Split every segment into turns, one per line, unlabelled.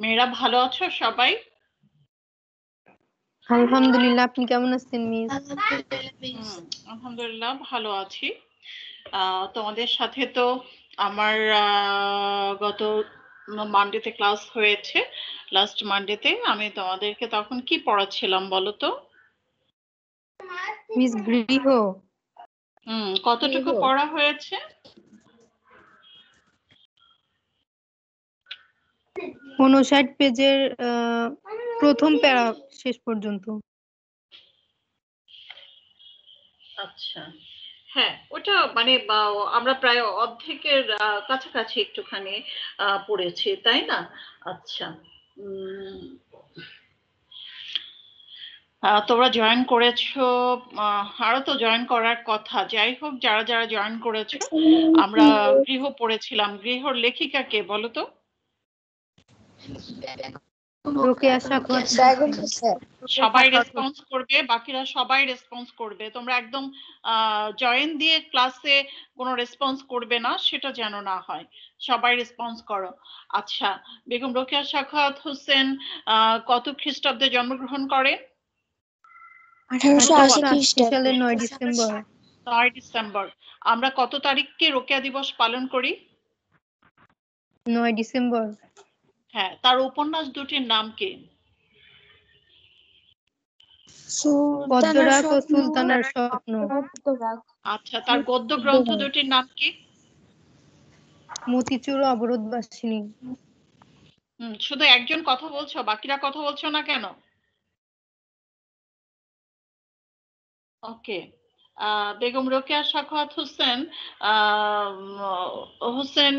মেয়েরা ভালো আছো সবাই?
আলহামদুলিল্লাহ, আপনি কেমন আছেন মিস?
আলহামদুলিল্লাহ ভালো আছি। তোমাদের সাথে তো আমার গত মানডেতে ক্লাস হয়েছে। লাস্ট মানডেতে আমি তোমাদেরকে তখন কি পড়াচ্ছিলাম বলো তো?
মিস গৃহ।
কতটুকু পড়া হয়েছে?
59 পেজের প্রথম প্যারা শেষ পর্যন্ত।
আচ্ছা, হ্যাঁ ওটা মানে আমরা প্রায় অর্ধেকের কাছাকাছি একটুখানি পড়েছি, তাই না? আচ্ছা, তোমরা জয়েন করেছো, আরো তো জয়েন করার কথা। যাই হোক, যারা যারা জয়েন করেছো, আমরা গৃহ পড়েছিলাম। গৃহর লেখিকা কে বলো তো? সবাই রেসপন্স করবে, বাকিরা সবাই রেসপন্স করবে। তোমরা একদম জয়েন দিয়ে ক্লাসে কোনো রেসপন্স করবে না, সেটা যেন না হয়। সবাই রেসপন্স করো। আচ্ছা, বেগম রোকেয়া সাখাওয়াত হোসেন কত খ্রিস্টাব্দে জন্মগ্রহণ করেন?
1880 সালের 9 ডিসেম্বর।
9 ডিসেম্বর। আমরা কত তারিখকে রোকেয়া দিবস পালন করি?
9 ডিসেম্বর।
হ্যাঁ, তার উপন্যাস দুটির নাম কি?
পদ্মরাগ ও সুলতানার স্বপ্ন।
আচ্ছা, তার গদ্য গ্রন্থ দুটির নাম কি?
মতিচুর ও অবরোধবাসিনী।
শুধু একজন কথা বলছো, বাকিরা কথা বলছো না কেন? ওকে, বেগম রোকেয়া সাখাওয়াত হোসেন হোসেন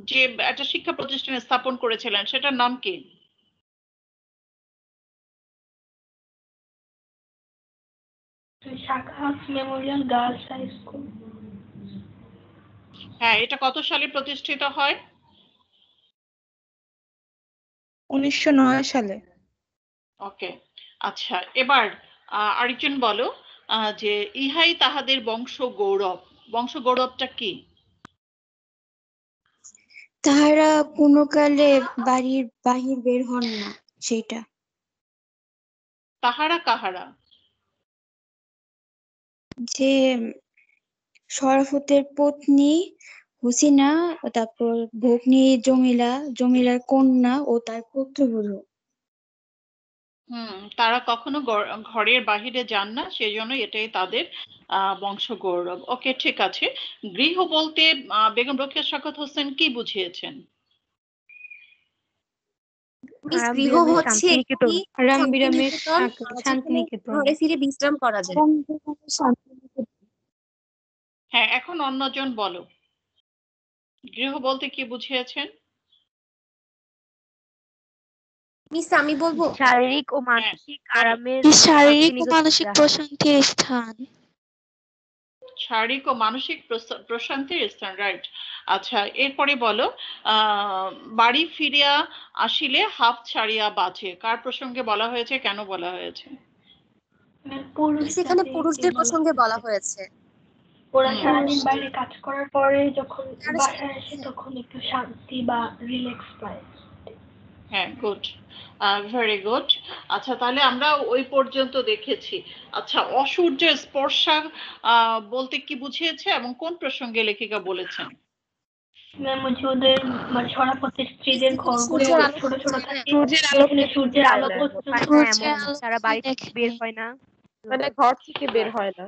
যে একটা শিক্ষা প্রতিষ্ঠান স্থাপন করেছিলেন, সেটার নাম কি?
Sakhawat memorial girls high school.
হ্যাঁ, এটা কত সালে প্রতিষ্ঠিত হয়?
1909 সালে।
ওকে, আচ্ছা, এবার আরেকজন বলো যে ইহাই তাহাদের বংশ গৌরব। বংশ গৌরবটা কি?
তাহারা কোনো কালে বাড়ির বাহির বের হন না, সেইটা।
তাহারা কাহারা?
যে শরাফতের পত্নী হুসিনা, তারপর ভগ্নী জমিলা, জমিলার কন্যা ও তার পুত্রবধূ।
তারা কখনো ঘরের বাহিরে যান না, সেজন্য এটাই তাদের বংশ গৌরব। ওকে, ঠিক আছে। গৃহ বলতে বেগম রোকেয়া সাখাওয়াত হোসেন কি বুঝিয়েছেন?
গৃহ হচ্ছে
শান্তিনিকেতন।
ঘরে ফিরে বিশ্রাম করা যায়।
হ্যাঁ, এখন অন্যজন বলো, গৃহ বলতে কি বুঝিয়েছেন?
মিস আমি বলবো,
শারীরিক ও মানসিক আরামের,
শারীরিক ও মানসিক প্রশান্তির স্থান।
শারীরিক ও মানসিক প্রশান্তির স্থান, রাইট। আচ্ছা, এরপরে বলো, বাড়ি ফিরিয়া আসিলে হাফ ছাড়িয়া বাঁচে, কার প্রসঙ্গে বলা হয়েছে, কেন বলা হয়েছে?
সেখানে পুরুষদের প্রসঙ্গে বলা হয়েছে।
ওরা সারাদিন বাইরে কাজ করার পরে যখন বাসায় আসে তখন একটু শান্তি বা রিল্যাক্স পায়।
হ্যাঁ, গুড, ভেরি গুড। আচ্ছা, তাহলে আমরা ওই পর্যন্ত দেখেছি। আচ্ছা, অসূর্য স্পর্শা বলতে কি বুঝিয়েছে এবং কোন প্রসঙ্গে লেখিকা বলেছেন?
ওদের মানে শরাফতের স্ত্রীদের ঘরগুলো ছোট ছোট থাকে, সূর্যের আলো
তারা বাড়ি থেকে বের হয় না,
মানে ঘর থেকে বের হয় না।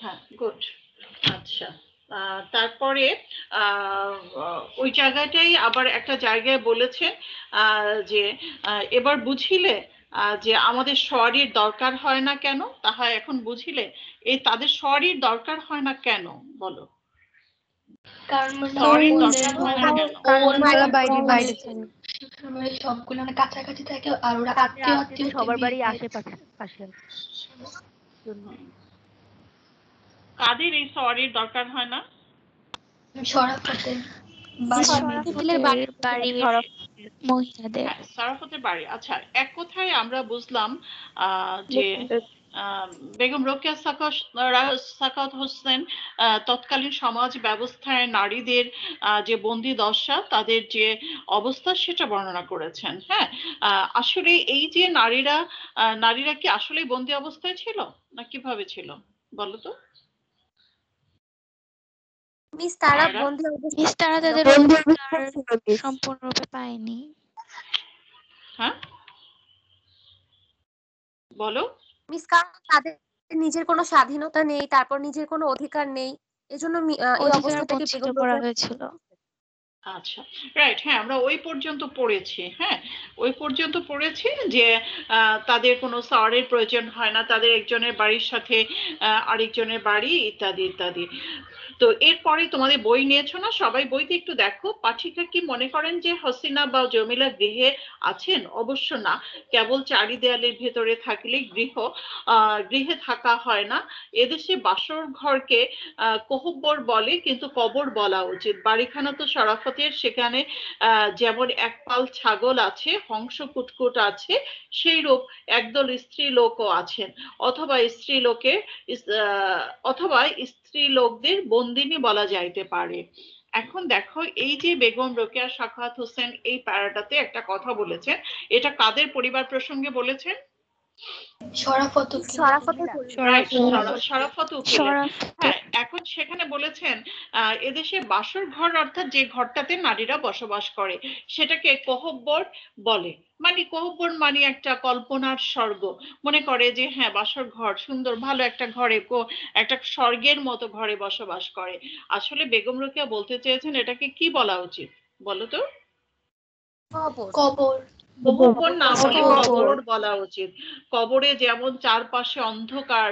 হ্যাঁ, গুড। আচ্ছা, তারপরে ওই জায়গাটাই আবার একটা জায়গায় বলেছে যে এবার বুঝিলে যে আমাদের শরীর দরকার হয় না কেন, তাহা এখন বুঝিলে। এই তাদের শরীর দরকার হয় না কেন বলো? শরীর দরকার হয় না কেন?
সবগুলো কাছাকাছি থাকে আর ওরা আত্মীয়
সবার বাড়ি আশেপাশে।
কাদের এই শরীর দরকার হয় না?
শরাফতের
মহিলাদের।
শরাফতের বাড়ি। আচ্ছা, এক কথায় আমরা বুঝলাম যে বেগম রোকেয়া সাখাওয়াত হোসেন তৎকালীন সমাজ ব্যবস্থায় নারীদের যে বন্দি দশা, তাদের যে অবস্থা, সেটা বর্ণনা করেছেন। হ্যাঁ, আসলে এই যে নারীরা কি আসলে বন্দি অবস্থায় ছিল না কিভাবে ছিল বলো তো?
মিস তারা
মায়েরা?
বন্দি
মিস তারা তাদের
যখন
অধিকার সম্পূর্ণরূপে পায়নি।
হ্যাঁ বলো।
মিস কারণ তাদের নিজের কোনো স্বাধীনতা নেই, তারপর নিজের কোনো অধিকার নেই, এজন্য এই
অধিকার
অবস্থাটাকে
বঞ্চিত
বেগম
করা
রোকেয়া।
হয়েছিল।
আচ্ছা, রাইট। হ্যাঁ, আমরা ওই পর্যন্ত পড়েছি। হ্যাঁ, ওই পর্যন্ত পড়েছি যে তাদের কোনো সাওয়ারের প্রয়োজন হয় না, তাদের একজনের বাড়ির সাথে আরেকজনের বাড়ি, ইত্যাদি ইত্যাদি। তো এরপরে তোমাদের বই নিয়েছো না, সবাই বইতে একটু দেখো। পাঠিকা কি মনে করেন যে হাসিনা বা জমিলা গৃহে আছেন? অবশ্য না, কেবল চারি দেয়ালের ভেতরে থাকলে গৃহে থাকা হয় না। এদেশে বাসর ঘরকে কোহব্বর বলে, কিন্তু কবর বলা উচিত। বাড়িখানা তো শরাফতের, সেখানে যেমন একপাল ছাগল আছে, হংস কুটকুট আছে, সেই রূপ একদল স্ত্রী লোকও আছেন, অথবা স্ত্রী লোকদের বন্দিনী বলা যাইতে পারে। এখন দেখো, এই যে বেগম রোকেয়া সাখাওয়াত হোসেন এই প্যারাটাতে একটা কথা বলেছেন, এটা কাদের পরিবার প্রসঙ্গে বলেছেন?
শরাফত
শরাফতের
রাইট,
পরিবার।
শরাফত উকিলের।
শরাফত।
হ্যাঁ, এখন সেখানে বলেছেন এদেশে বাসর ঘর, অর্থাৎ যে ঘরটাতে নারীরা বসবাস করে, সেটাকে কোহব্বর বলে। মানে কোহব্বর মানে একটা কল্পনার স্বর্গ। মনে করে যে হ্যাঁ, বাসর ঘর সুন্দর, ভালো একটা ঘরে, একটা স্বর্গের মতো ঘরে বসবাস করে। আসলে বেগম রোকেয়া বলতে চেয়েছেন এটাকে কি বলা উচিত বলো তো?
কবর।
কোহব্বর না বলে
কবর।
কবর বলা উচিত। কবরে যেমন চারপাশে অন্ধকার,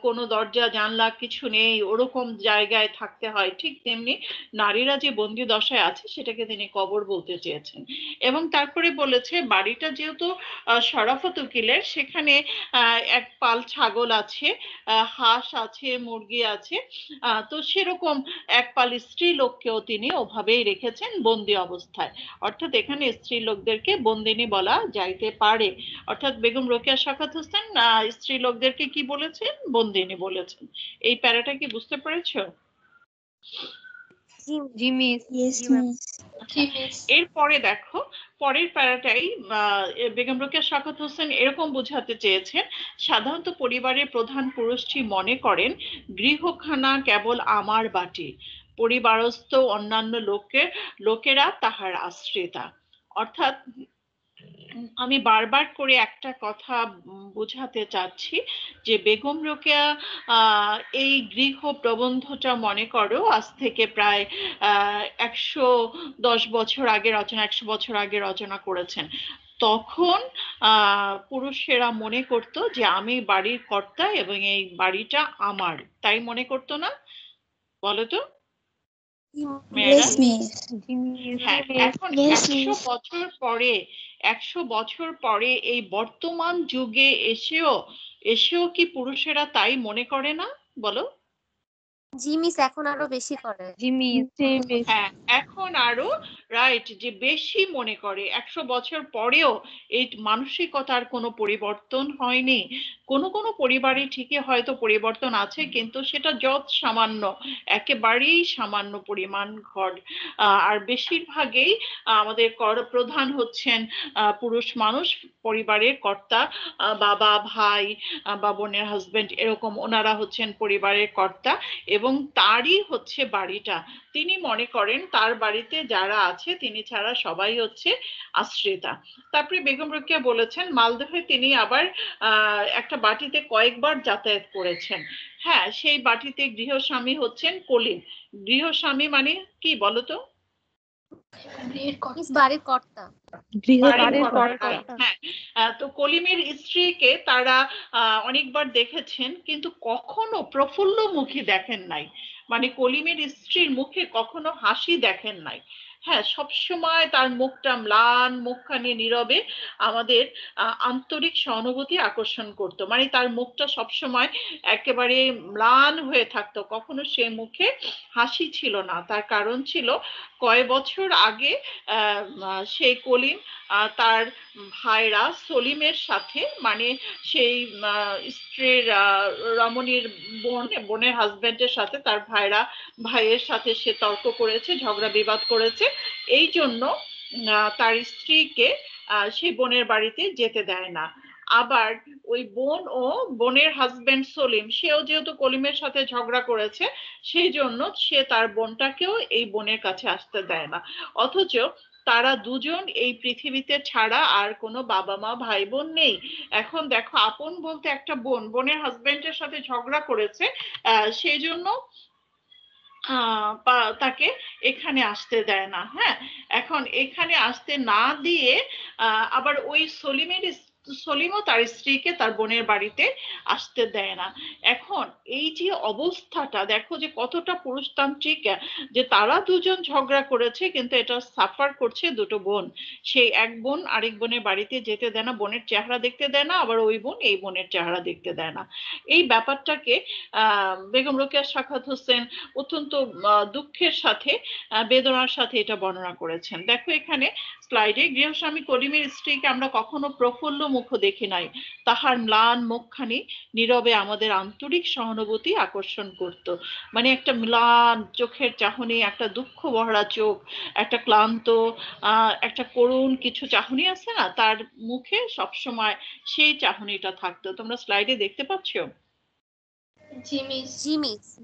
কোনো দরজা জানলা কিছু নেই, ওরকম জায়গায় থাকতে হয়, ঠিক তেমনি নারীরা যে বন্দি দশায় আছে সেটাকে তিনি কবর বলতে চেয়েছেন। এবং তারপরে বলেছে বাড়িটা যেহেতু শরাফত উকিলের, সেখানে এক পাল ছাগল আছে, হাঁস আছে, মুরগি আছে, তো সেরকম এক পাল স্ত্রী লোককেও তিনি ওভাবেই রেখেছেন বন্দি অবস্থায়। অর্থাৎ এখানে স্ত্রী লোকদেরকে বন্দিনী বলা যাইতে পারে। অর্থাৎ বেগম রোকেয়া সাখাওয়াত হোসেন স্ত্রী লোকদেরকে কি বলেছেন? বন্দিনী বলেছেন। এই প্যারাটা কি বুঝতে পেরেছো?
জি মিস।
ইয়েস
জি ম্যাম।
মিস।
এরপরে দেখো, পরের প্যারাটাই বেগম রোকেয়া সাখাওয়াত হোসেন এরকম বোঝাতে চেয়েছেন, সাধারণত পরিবারের প্রধান পুরুষটি মনে করেন গৃহখানা কেবল আমার বাটি, পরিবারস্থ অন্যান্য লোকেরা তাহার আশ্রিতা। অর্থাৎ আমি বারবার করে একটা কথা বোঝাতে চাচ্ছি যে বেগম রোকেয়া এই গৃহ প্রবন্ধটা মনে করো আজ থেকে প্রায় 110 বছর আগে রচনা, 100 বছর আগে রচনা করেছেন। তখন পুরুষেরা মনে করতো যে আমি বাড়ির কর্তা এবং এই বাড়িটা আমার, তাই মনে করতো না বলো তো মেয়েরা?
Yes miss.
জি মিস।
হ্যাঁ, এখন
Yes,
100
miss.
বছর পরে, 100 বছর পরে এই বর্তমান যুগে এসেও কি পুরুষেরা তাই মনে করে না বলো?
জি মিস, এখন আরো বেশি করে।
জি মিস।
জি মিস।
হ্যাঁ, এখন আরো রাইট, যে বেশি মনে করে। 100 বছর পরেও এই মানসিকতার কোনো পরিবর্তন হয়নি। কোনো কোনো পরিবারে ঠিকই হয়তো পরিবর্তন আছে, কিন্তু সেটা যত সামান্য, একেবারেই সামান্য পরিমাণ ঘর। আর বেশিরভাগই আমাদের প্রধান হচ্ছেন পুরুষ মানুষ, পরিবারের কর্তা, বাবা, ভাই বা বোনের হাজবেন্ড, এরকম ওনারা হচ্ছেন পরিবারের কর্তা, এবং তারই হচ্ছে বাড়িটা। তিনি মনে করেন তার বাড়িতে যারা আছে তিনি ছাড়া সবাই হচ্ছে আশ্রিতা। তারপরে বেগম রোকেয়া বলেছেন মালদহে তিনি আবার একটা বাটিতে কয়েকবার যাতায়াত করেছেন। হ্যাঁ, সেই বাটিতে গৃহস্বামী হচ্ছেন কলিম। গৃহস্বামী মানে কি বলতো?
মিস বাড়ির কর্তা।
বাড়ির কর্তা।
কর্তা।
হ্যাঁ, তো কলিমের স্ত্রীকে তারা অনেকবার দেখেছেন, কিন্তু কখনো প্রফুল্ল মুখী দেখেন নাই। মানে কলিমের স্ত্রীর মুখে কখনো হাসি দেখেন নাই। হ্যাঁ, সবসময় তার মুখটা ম্লান, মুখখানি নীরবে আমাদের আন্তরিক সহানুভূতি আকর্ষণ করতো। মানে তার মুখটা সবসময় একেবারে ম্লান হয়ে থাকতো, কখনো সে মুখে হাসি ছিল না। তার কারণ ছিল কয় বছর আগে সেই কলিম তার ভাইরা সলিমের সাথে, মানে সেই স্ত্রীর রমণীর বোনের হাজবেন্ডের সাথে তার ভাইয়ের সাথে সে তর্ক করেছে, ঝগড়া বিবাদ করেছে। এই জন্য তার স্ত্রীকে সেই বোনের বাড়িতে যেতে দেয় না। আবার ওই বোন ও বোনের হাজবেন্ড সলিম, সেও যেহেতু কলিমের সাথে ঝগড়া করেছে, সেই জন্য সে তার বোনটাকেও এই বোনের কাছে আসতে দেয় না। অথচ তারা দুজন এই পৃথিবীতে ছাড়া আর কোনো বাবা মা ভাই বোন নেই। এখন দেখো, আপন বলতে একটা বোনের হাজবেন্ডের সাথে ঝগড়া করেছে, সেই জন্য তাকে এখানে আসতে দেয় না। হ্যাঁ, এখন এখানে আসতে না দিয়ে আবার ওই সলিমও তার স্ত্রীকে তার বোনের বাড়িতে আসতে দেয় না। এখন এই যে অবস্থাটা দেখো যে কতটা পুরুষতান্ত্রিক, যে তারা দুজন ঝগড়া করেছে কিন্তু এটা সাফার করছে দুটো বোন। সেই এক বোন আরেক বোনের বাড়িতে যেতে দেয় না, বোনের চেহারা দেখতে দেয় না, আবার ওই বোন এই বোনের চেহারা দেখতে দেয় না। এই ব্যাপারটাকে বেগম রোকেয়া সাখাওয়াত হোসেন অত্যন্ত দুঃখের সাথে, বেদনার সাথে এটা বর্ণনা করেছেন। দেখো এখানে স্লাইডে, গৃহস্বামী কলিমের স্ত্রীকে আমরা কখনো প্রফুল্ল মুখ দেখি নাই, তাহার ম্লান মুখখানি নীরবে আমাদের আন্তরিক সহানুভূতি আকর্ষণ করত। মানে একটা ম্লান চোখের চাহনি, একটা দুঃখ ভরা চোখ, একটা ক্লান্ত, একটা করুণ কিছু চাহনি আছে না, তার মুখে সবসময় সেই চাহনিটা থাকতো। তোমরা স্লাইডে দেখতে পাচ্ছ?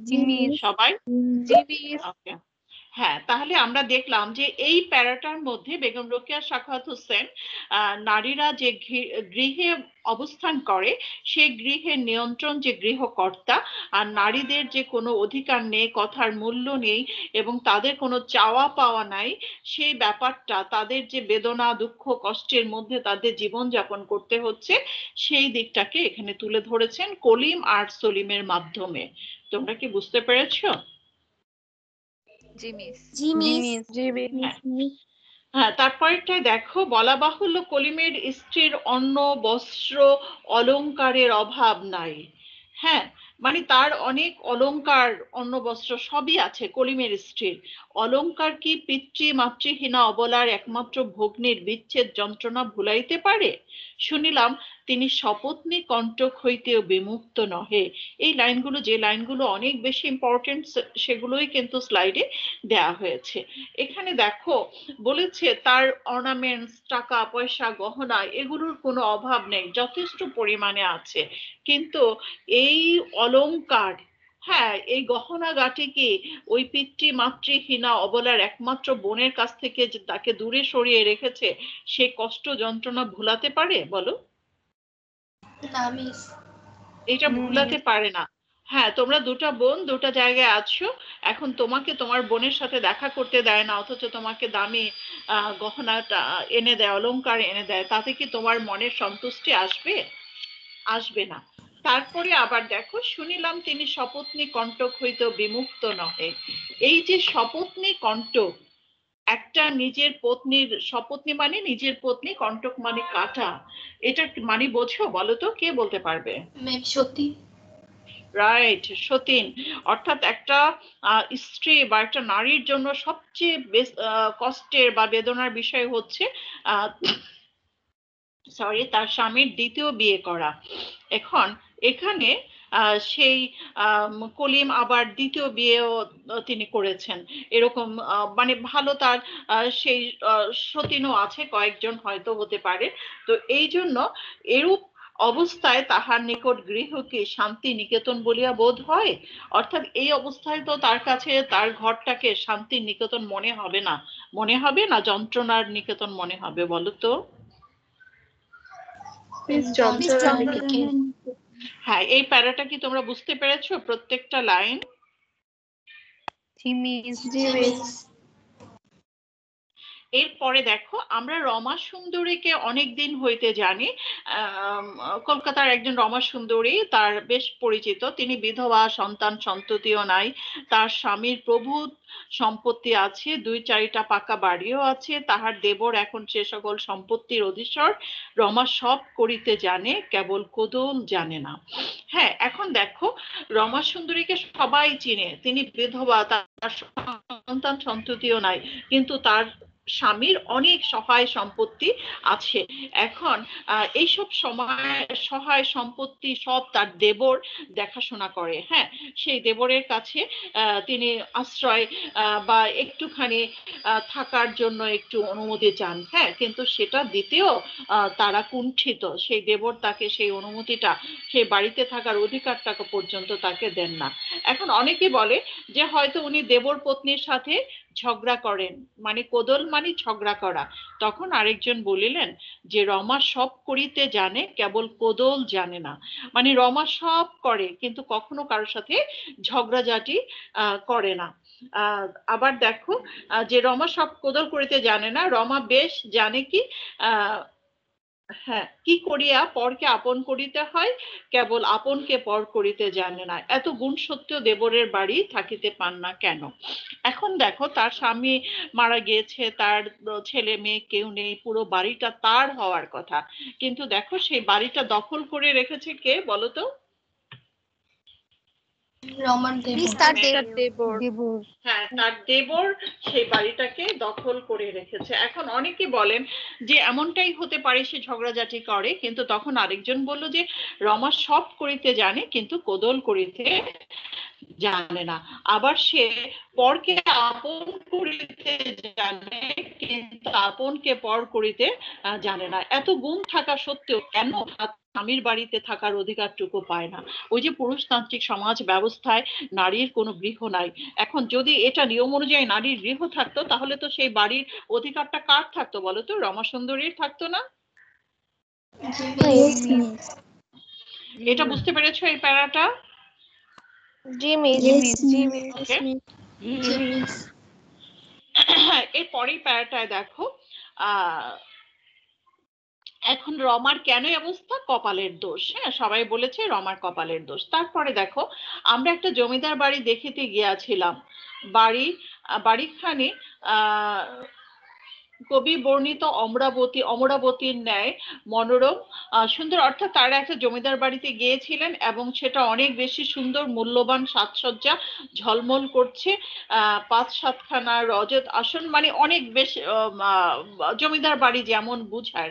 জিমি
সবাই ওকে। হ্যাঁ, তাহলে আমরা দেখলাম যে এই প্যারাটার মধ্যে বেগম রোকেয়া সাখাওয়াত হোসেন নারীরা যে গৃহে অবস্থান করে, সেই গৃহের নিয়ন্ত্রণ যে গৃহকর্তা, আর নারীদের যে কোনো অধিকার নেই, কথার মূল্য নেই, এবং তাদের কোনো চাওয়া পাওয়া নাই, সেই ব্যাপারটা, তাদের যে বেদনা দুঃখ কষ্টের মধ্যে তাদের জীবন যাপন করতে হচ্ছে, সেই দিকটাকে এখানে তুলে ধরেছেন কলিম আর সলিমের মাধ্যমে। তোমরা কি বুঝতে পেরেছো?
জিমি
হ্যাঁ, তারপরটায় দেখো, বলা বাহুল্য কলিমের স্ত্রীর অন্ন বস্ত্র অলংকারের অভাব নাই। হ্যাঁ, মানে তার অনেক অলংকার, অন্ন বস্ত্র সবই আছে কলিমের স্ত্রীর। অলংকার কি পিতৃ মাতৃহীনা অবলার একমাত্র ভগ্নীর বিচ্ছেদ যন্ত্রণা ভুলাইতে পারে? শুনিলাম তিনি সপত্নী কণ্টক হইতেও বিমুক্ত নহে। এই লাইনগুলো, যে লাইনগুলো অনেক বেশি ইম্পর্টেন্ট, সেগুলোই কিন্তু স্লাইডে দেয়া হয়েছে। এখানে দেখো বলেছে তার অর্নামেন্টস, টাকা পয়সা গহনা, এগুলোর কোনো অভাব নেই, যথেষ্ট পরিমাণে আছে। কিন্তু এই অলংকার, হ্যাঁ, এই গহনা গাটি কি ওই পিতৃ মাতৃহীনা অবলার একমাত্র বোনের কাছ থেকে যে তাকে দূরে সরিয়ে রেখেছে, সে কষ্ট যন্ত্রণা ভুলাতে পারে? বলো, এটা ভুলাতে পারে না। হ্যাঁ, তোমরা দুটা বোন দুটা জায়গায় আছো, এখন তোমাকে তোমার বোনের সাথে দেখা করতে দেয় না, অথচ তোমাকে দামি গহনাটা এনে দেয়, অলংকার এনে দেয়, তাতে কি তোমার মনের সন্তুষ্টি আসবে? আসবে না। তারপরে আবার দেখো, শুনিলাম তিনি সপত্নী কণ্টক হইতেও বিমুক্ত নহে। এই যে সপত্নী কণ্টক, একটা নিজের পত্নীর, সপত্নী মানে নিজের পত্নী, কণ্টক মানে কাটা, এটা মানে বোঝো? বলো তো, কে বলতে পারবে? রাইট, সতীন। অর্থাৎ একটা স্ত্রী বা একটা নারীর জন্য সবচেয়ে কষ্টের বা বেদনার বিষয় হচ্ছে তার স্বামীর দ্বিতীয় বিয়ে করা। এখন এখানে সেই কলিম আবার দ্বিতীয় বিয়েও তিনি করেছেন, এরকম মানে ভালো তার সেই সতীনও আছে, কয়েকজন হয়তো হতে পারে। তো এই জন্য এরূপ অবস্থায় তাহার নিকট গৃহকে শান্তি নিকেতন বলিয়া বোধ হয়। অর্থাৎ এই অবস্থায় তো তার কাছে তার ঘরটাকে শান্তির নিকেতন মনে হবে না, মনে হবে না যন্ত্রণার নিকেতন মনে হবে? বলো তো। হ্যাঁ, এই প্যারাটা কি তোমরা বুঝতে পেরেছো? প্রত্যেকটা লাইন। এরপরে দেখো, আমরা রমা সুন্দরীকে অনেক দিন হইতে জানি। কলকাতার একজন রমা সুন্দরী, তার বেশ পরিচিত। তিনি বিধবা, সন্তান সন্ততিও নাই, তার স্বামীর প্রভূত সম্পত্তি আছে, 2-4টা পাকা বাড়িও আছে, তাহার দেবর এখন সে সকল সম্পত্তির অধীশ্বর। রমা সব করিতে জানে, কেবল কোদল জানে না। হ্যাঁ, এখন দেখো, রমা সুন্দরীকে সবাই চিনে, তিনি বিধবা, তার তার সন্তান সন্ততিও নাই, কিন্তু তার স্বামীর অনেক সহায় সম্পত্তি আছে। এখন এইসব সহায় সম্পত্তি সব তার দেবর দেখাশোনা করে। হ্যাঁ, সেই দেবরের কাছে তিনি আশ্রয় বা একটুখানি থাকার জন্য একটু অনুমতি চান। হ্যাঁ, কিন্তু সেটা দিতেও তারা কুণ্ঠিত। সেই দেবর তাকে সেই অনুমতিটা, সেই বাড়িতে থাকার অধিকারটা পর্যন্ত তাকে দেন না। এখন অনেকে বলে যে হয়তো উনি দেবর পত্নীর সাথে ঝগড়া করেন, মানে কোদল মানে ঝগড়া করা। তখন আরেকজন বলিলেন যে রমা সব করিতে জানে, কেবল কোদল জানে না। মানে রমা সব করে কিন্তু কখনো কারোর সাথে ঝগড়াঝাটি করে না। আবার দেখো যে রমা সব কোদল করিতে জানে না, রমা বেশ জানে কি হ্যাঁ, কি করিয়া পরকে আপন করিতে হয়, কেবল আপনকে পর করিতে জানে না। এত গুণ সত্ত্বেও দেবরের বাড়ি থাকিতে পান না কেন? এখন দেখো তার স্বামী মারা গিয়েছে, তার ছেলে মেয়ে কেউ নেই, পুরো বাড়িটা তার হওয়ার কথা, কিন্তু দেখো সেই বাড়িটা দখল করে রেখেছে কে বলতো?
রমান
মিস
দেবর।
তার
দেবর।
হ্যাঁ, তার দেবর সেই বাড়িটাকে দখল করে রেখেছে। এখন অনেকে বলেন যে এমনটাই হতে পারে সে ঝগড়াঝাটি করে, কিন্তু তখন আরেকজন বলল যে রমা সব করিতে জানে কিন্তু কোদল করিতে জানে না। আবার সে পরকে আপন করিতে জানে কিন্তু আপনকে পর করিতে জানে না। এত গুণ থাকা সত্ত্বেও কেন স্বামীর বাড়িতে থাকার অধিকারটুকু পায় না? ওই যে পুরুষতান্ত্রিক সমাজ ব্যবস্থায় নারীর কোনো গৃহ নাই। এখন যদি এটা নিয়ম অনুযায়ী নারীর গৃহ থাকতো, তাহলে তো সেই বাড়ির অধিকারটা কার থাকতো বলতো? রমাসুন্দরীর থাকতো না?
Yes, miss.
এটা বুঝতে পেরেছো এই প্যারাটা?
জি মিস।
Yes,
জি
miss.
মিস।
ওকে, এর পরের প্যারাটায় দেখো এখন রমার কেন অবস্থা? কপালের দোষ। হ্যাঁ, সবাই বলেছে রমার কপালের দোষ। তারপরে দেখো আমরা একটা জমিদার বাড়ি দেখিতে গিয়াছিলাম। বাড়িখানি আহ কবি বর্ণিত অমরাবতীর ন্যায় মনোরম সুন্দর। অর্থাৎ তারা একটা জমিদার বাড়িতে গিয়েছিলেন এবং সেটা অনেক বেশি সুন্দর, মূল্যবান সাজসজ্জা ঝলমল করছে। ৫-৭খানা রজত আসন, মানে অনেক বেশি জমিদার বাড়ি যেমন বুঝায়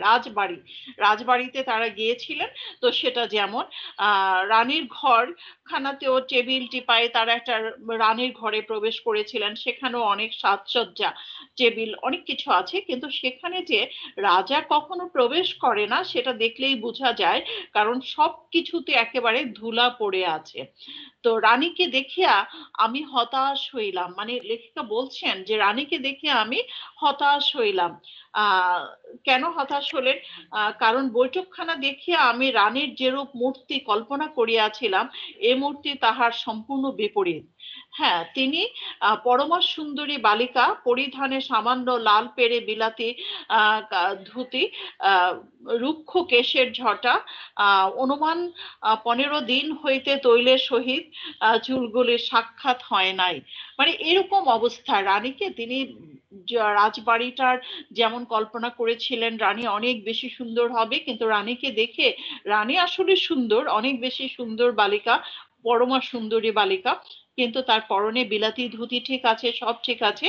রাজবাড়িতে তারা গিয়েছিলেন। তো সেটা যেমন রানীর ঘর খানাতেও টেবিল টিপায় তারা একটা রানীর ঘরে প্রবেশ করেছিলেন, সেখানেও অনেক সাজসজ্জা, টেবিল, অনেক কিছু আছে। কিন্তু সেখানে যে রাজা কখনো প্রবেশ করে না সেটা দেখলেই বোঝা যায়, কারণ সবকিছুতে একেবারে ধুলা পড়ে আছে। তো রানীকে দেখিয়া আমি হতাশ হইলাম, মানে লেখিকা বলছেন যে রানীকে দেখিয়া আমি হতাশ হইলাম। আহ কেন হতাশ হলেন? কারণ বৈঠকখানা দেখিয়া আমি রানীর যেরূপ মূর্তি কল্পনা করিয়াছিলাম, এ মূর্তি তাহার সম্পূর্ণ বিপরীত। হ্যাঁ, তিনি পরমা সুন্দরী বালিকা, পরিধানে সামান্য লাল পেড়ে বিলাতি ধুতি, রুক্ষ কেশের ঝটা, অনুমান 15 দিন হইতে তৈলের সহিত চুলগুলির সাক্ষাৎ হয় নাই। মানে এরকম অবস্থা রানীকে তিনি রাজবাড়িটার যেমন কল্পনা করেছিলেন রানী অনেক বেশি সুন্দর হবে, কিন্তু রানীকে দেখে রানী আসলে সুন্দর, অনেক বেশি সুন্দর বালিকা, পরমা সুন্দরী বালিকা, কিন্তু তার পরনে বিলাতি ধুতি ঠিক আছে, সব ঠিক আছে,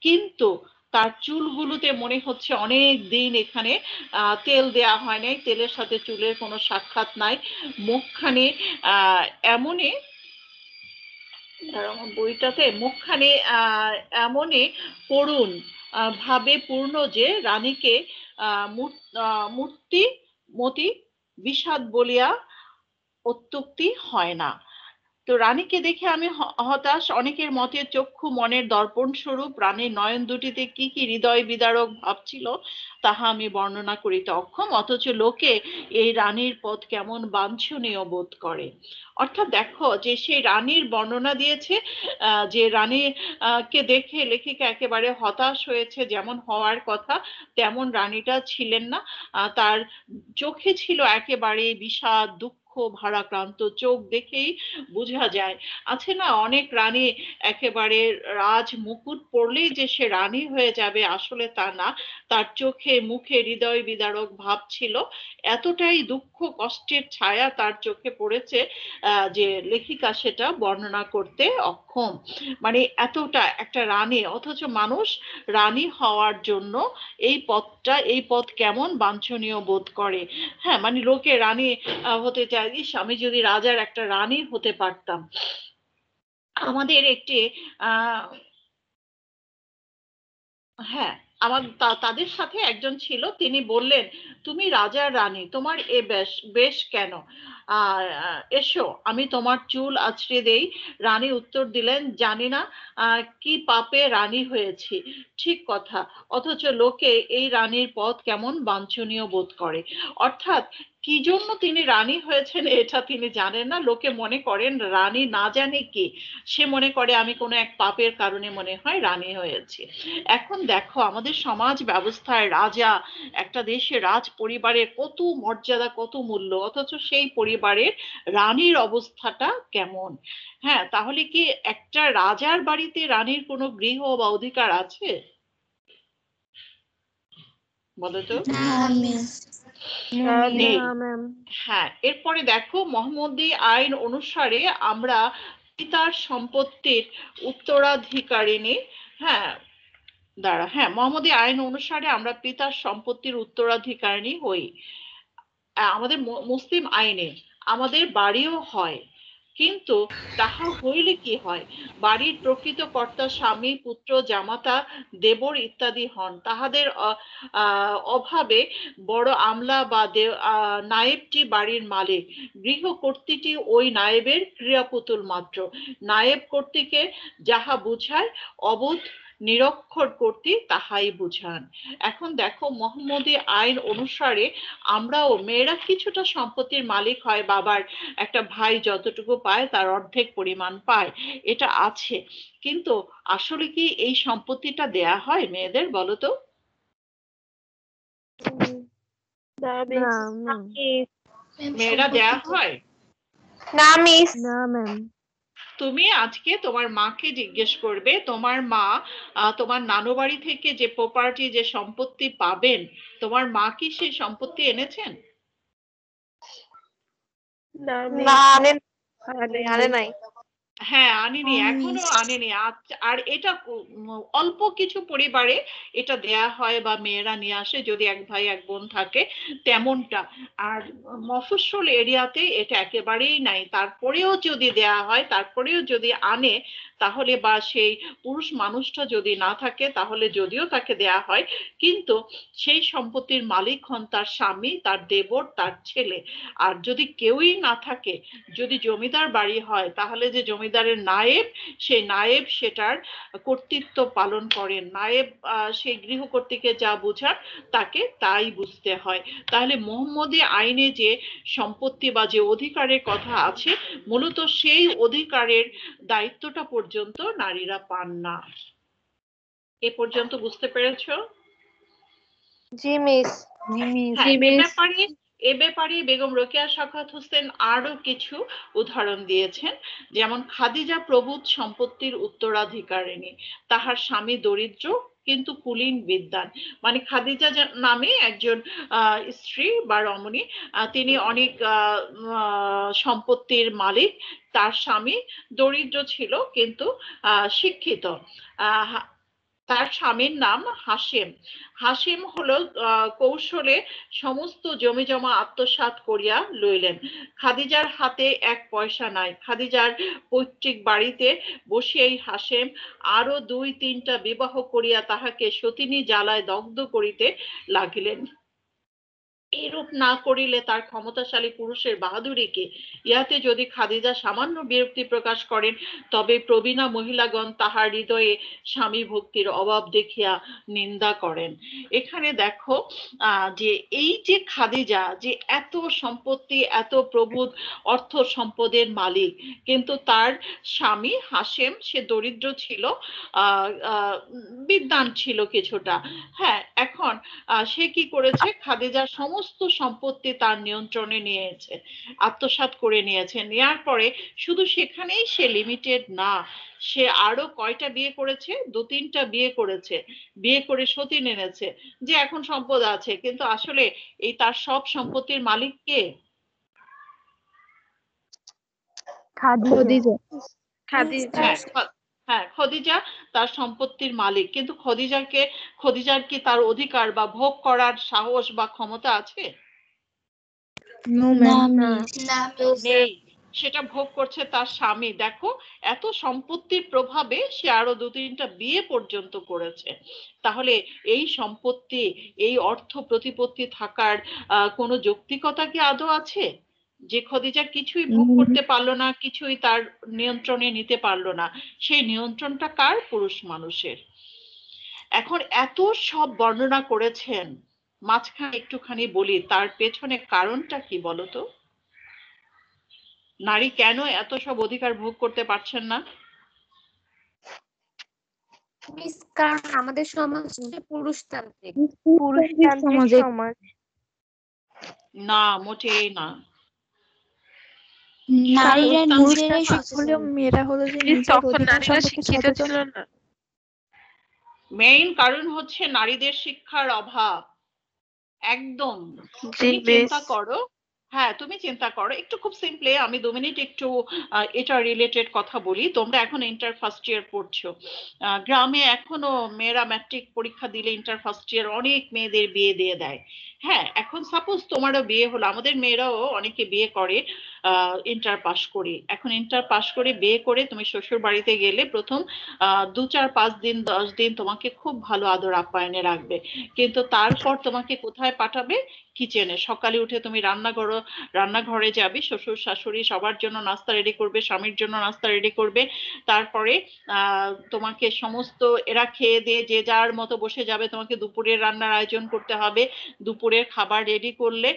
কিন্তু তার চুলগুলোতে মনে হচ্ছে অনেক দিন এখানে তেল দেয়া হয় নাই, তেলের সাথে চুলের কোনো সাক্ষাৎ নাই। মুখখানে এমনই, আমার বইটাতে মুখখানে এমনই করুণ ভাবে পূর্ণ যে রানীকে মূর্তি মতি বিষাদ বলিয়া অত্যুক্তি হয় না। তো রানীকে দেখে আমি হতাশ। অনেকের মতে চক্ষু মনের দর্পণ স্বরূপ। রানীর নয়ন দুটিতে কি কি হৃদয় বিদারক ভাব ছিল তাহা আমি বর্ণনা করিতে অক্ষম, অথচ লোকে এই রানীর পথ কেমন বাঞ্ছনীয় বোধ করে। অর্থাৎ দেখো যে সেই রানীর বর্ণনা দিয়েছে, যে রানী কে দেখে লেখিকা একেবারে হতাশ হয়েছে, যেমন হওয়ার কথা তেমন রানীটা ছিলেন না। তার চোখে ছিল একেবারে বিষাদ, দুঃখ, ভারাক্রান্ত চোখ দেখেই বোঝা যায়। আছে না অনেক রানী একেবারে রাজ মুকুট পরলেই যে সে রানী হয়ে যাবে, আসলে তা না। তার চোখে মুখে হৃদয় বিদারক ভাব ছিল, এতটাই দুঃখ কষ্টের ছায়া তার চোখে পড়েছে যে লেখিকা সেটা বর্ণনা করতে অক্ষম। মানে এতটা একটা রানী, অথচ মানুষ রানী হওয়ার জন্য এই পথ কেমন বাঞ্ছনীয় বোধ করে। হ্যাঁ, মানে লোকে রানী হতে চায়, ইস আমি যদি রাজার একটা রানী হতে পারতাম। আমাদের একটি আহ হ্যাঁ, আমার তাদের সাথে একজন ছিল, তিনি বললেন, তুমি রাজার রানী, তোমার এ বেশ বেশ কেন? এসো আমি তোমার চুল আঁচড়ে দেই। রানী উত্তর দিলেন, জানি না কি পাপে রানী হয়েছি। ঠিক কথা, অথচ লোকে এই রানীর পথ কেমন বাঞ্ছনীয় বোধ করে। অর্থাৎ কি জন্য তিনি রানী হয়েছেন এটা তিনি জানেন না, লোকে মনে করেন রানী না জানে কি, সে মনে করে আমি কোনো এক পাপের কারণে মনে হয় রানী হয়েছি। এখন দেখো আমাদের সমাজ ব্যবস্থায় রাজা, একটা দেশে রাজ পরিবারের কত মর্যাদা কত মূল্য, অথচ সেই পরিবারের রানীর অবস্থাটা কেমন। হ্যাঁ, তাহলে কি একটা রাজার বাড়িতে রানীর কোনো গৃহ বা অধিকার আছে? বলো তো। নেই। হ্যাঁ, এরপরে দেখো মোহাম্মদী আইন অনুসারে আমরা পিতার সম্পত্তির উত্তরাধিকারিণী। হ্যাঁ, মোহাম্মদী আইন অনুসারে আমরা পিতার সম্পত্তির উত্তরাধিকারিণী হই। আমাদের মুসলিম আইনে আমাদের বাড়িও হয়, কিন্তু তাহা হইলে কি হয়? বাড়ির প্রকৃত কর্তা স্বামী, পুত্র, জামাতা, দেবর ইত্যাদি হন। তাহাদের অভাবে বড় আমলা বা নায়েবটি বাড়ির মালিক, গৃহ কর্ত্রীটি ওই নায়েবের ক্রিয়াপুতুল মাত্র। নায়েব কর্ত্রীকে যাহা বুঝায় অবোধ নিরক্ষর কর্তৃ তাহাই বুঝান। এখন দেখো মোহাম্মদী আইন অনুসারে আমরাও, মেয়েরা কিছুটা সম্পত্তির মালিক হয়, বাবার একটা ভাই যতটুকু পায় তার অর্ধেক পরিমাণ পায়, এটা আছে। কিন্তু আসলে কি এই সম্পত্তিটা দেয়া হয় মেয়েদের, বলো তো? মেয়েরা দেয়া হয়
না মিস।
না ম্যাম।
তুমি আজকে তোমার মাকে জিজ্ঞেস করবে, তোমার মা তোমার নানু বাড়ি থেকে যে প্রপার্টি যে সম্পত্তি পাবেন, তোমার মা কি সেই সম্পত্তি এনেছেন?
না আনে নাই।
হ্যাঁ, আনেনি, এখনো আনেনি। আর এটা অল্প কিছু পরিবারে এটা দেয়া হয় বা মেয়েরা নিয়ে আসে, যদি এক ভাই এক বোন থাকে তেমনটা। আর মফস্বল এরিয়াতে এটা একেবারেই নাই। তারপরেও যদি দেয়া হয়, তারপরেও যদি আনে, তাহলে বা সেই পুরুষ মানুষটা যদি না থাকে, তাহলে যদিও তাকে দেয়া হয়, কিন্তু সেই সম্পত্তির মালিক হন তার স্বামী, তার দেবর, তার ছেলে। আর যদি কেউই না থাকে, যদি জমিদার বাড়ি হয়, তাহলে যে জমিদারের নায়েব, সেই নায়েব সেটার কর্তৃত্ব পালন করেন। নায়েব সেই গৃহকর্ত্রীকে যা বুঝান তাকে তাই বুঝতে হয়। তাহলে মোহাম্মদী আইনে যে সম্পত্তি বা যে অধিকারের কথা আছে, মূলত সেই অধিকারের দায়িত্বটা পর্যন্ত নারীরা পান না। এ পর্যন্ত বুঝতে পেরেছো?
জি মিস।
হ্যাঁ, এ ব্যাপারে বেগম রোকেয়া সাখাওয়াত হোসেন আরো কিছু উদাহরণ দিয়েছেন। যেমন খাদিজা প্রভূত সম্পত্তির উত্তরাধিকারিণী, তাহার স্বামী দরিদ্র কিন্তু কুলীন বিদ্বান। মানে খাদিজা নামে একজন স্ত্রী বা রমণী, তিনি অনেক সম্পত্তির মালিক, তার স্বামী দরিদ্র ছিল কিন্তু শিক্ষিত। তার স্বামীর নাম হাসেম। হাসেম হলো কৌশলে সমস্ত জমিজমা আত্মসাৎ করিয়া লইলেন। খাদিজার হাতে এক পয়সা নাই। খাদিজার পৈতৃক বাড়িতে বসিয়াই হাসেম আরো 2-3টা বিবাহ করিয়া তাহাকে সতিনী জ্বালায় দগ্ধ করিতে লাগিলেন। এরূপ না করিলে তার ক্ষমতাশালী পুরুষের বাহাদুরি কি? ইহাতে যদি খাদিজা সামান্য বিরক্তি প্রকাশ করেন, তবে প্রবীণা মহিলাগণ তাহার হৃদয়ে স্বামী ভক্তির অভাব দেখিয়া নিন্দা করেন। এখানে দেখো যে এই যে খাদিজা যে এত সম্পত্তি, এত প্রভুত অর্থ সম্পদের মালিক, কিন্তু তার স্বামী হাসেম সে দরিদ্র ছিল, বিদ্বান ছিল কিছুটা। হ্যাঁ, এখন সে কি করেছে? খাদিজার সমস্ত সমস্ত সম্পত্তি তার নিয়ন্ত্রণে নিয়েছে, আত্মসাৎ করে নিয়েছে। নেয়ার পরে শুধু সেখানেই সে লিমিটেড না, সে আরো কয়টা বিয়ে করেছে? 2-3টা বিয়ে করেছে। বিয়ে করে সতীন এনেছে, যে এখন সম্পদ আছে, কিন্তু আসলে এই তার সব সম্পত্তির মালিক কে?
খাদিজা।
হ্যাঁ, খদিজা তার সম্পত্তির মালিক, কিন্তু খদিজার কি তার অধিকার বা ভোগ করার সাহস বা ক্ষমতা আছে?
নো
না
ম্যাম।
মিস।
নেই। সেটা ভোগ করছে তার স্বামী। দেখো, এত সম্পত্তির প্রভাবে সে আরো 2-3টা বিয়ে পর্যন্ত করেছে। তাহলে এই সম্পত্তি, এই অর্থ প্রতিপত্তি থাকার কোনো যৌক্তিকতা কি আদৌ আছে? যে খদিজা কিছুই ভোগ করতে পারলো না, কিছুই তার নিয়ন্ত্রণে নিতে পারলো না, সেই নিয়ন্ত্রণটা কার? পুরুষ মানুষের। এখন এত সব বর্ণনা করেছেন, মাঝখানে একটুখানি বলি তার পেছনে কারণটা কি বলতো? নারী কেন এত সব অধিকার ভোগ করতে পারছেন না?
মিস, কারণ আমাদের সমাজ পুরুষতান্ত্রিক।
সমাজে
না, মোটেই না।
নারীরা
পুরুষতান্ত্রিক
নিজেরাই সচেতন।
মেয়েরা হলো যে
মিস,
নিজের
তখন
অধিকার
নারীরা
সম্পর্কে
শিক্ষিত
সচেতন।
ছিল না।
মেইন কারণ হচ্ছে নারীদের শিক্ষার অভাব। একদম।
জি
তুমি
মিস।
চিন্তা করো, হ্যাঁ তুমি চিন্তা করো একটু, খুব সিম্পলি আমি 2 মিনিট একটু এটা রিলেটেড কথা বলি। তোমরা এখন ইন্টার ফার্স্ট ইয়ার পড়ছো, গ্রামে এখনো মেয়েরা ম্যাট্রিক পরীক্ষা দিলে ইন্টার ফার্স্ট ইয়ার অনেক মেয়েদের বিয়ে দিয়ে দেয়। হ্যাঁ, এখন সাপোজ তোমারও বিয়ে হলো, আমাদের মেয়েরাও অনেকে বিয়ে করে ইন্টার পাস করে। এখন ইন্টার পাস করে বিয়ে করে তুমি শ্বশুর বাড়িতে গেলে প্রথম 2-4-5 দিন 10 দিন তোমাকে খুব ভালো আদর আপ্যায়নে রাখবে, কিন্তু তারপর তোমাকে কোথায় পাঠাবে? কিচেনে। সকালে উঠে তুমি রান্নাঘরে যাবে, শ্বশুর শাশুড়ি সবার জন্য নাস্তা রেডি করবে, স্বামীর জন্য নাস্তা রেডি করবে। তারপরে তোমাকে সমস্ত এরা খেয়ে দিয়ে যে যার মতো বসে যাবে, তোমাকে দুপুরের রান্নার আয়োজন করতে হবে। দুপুরের খাবার রেডি করলে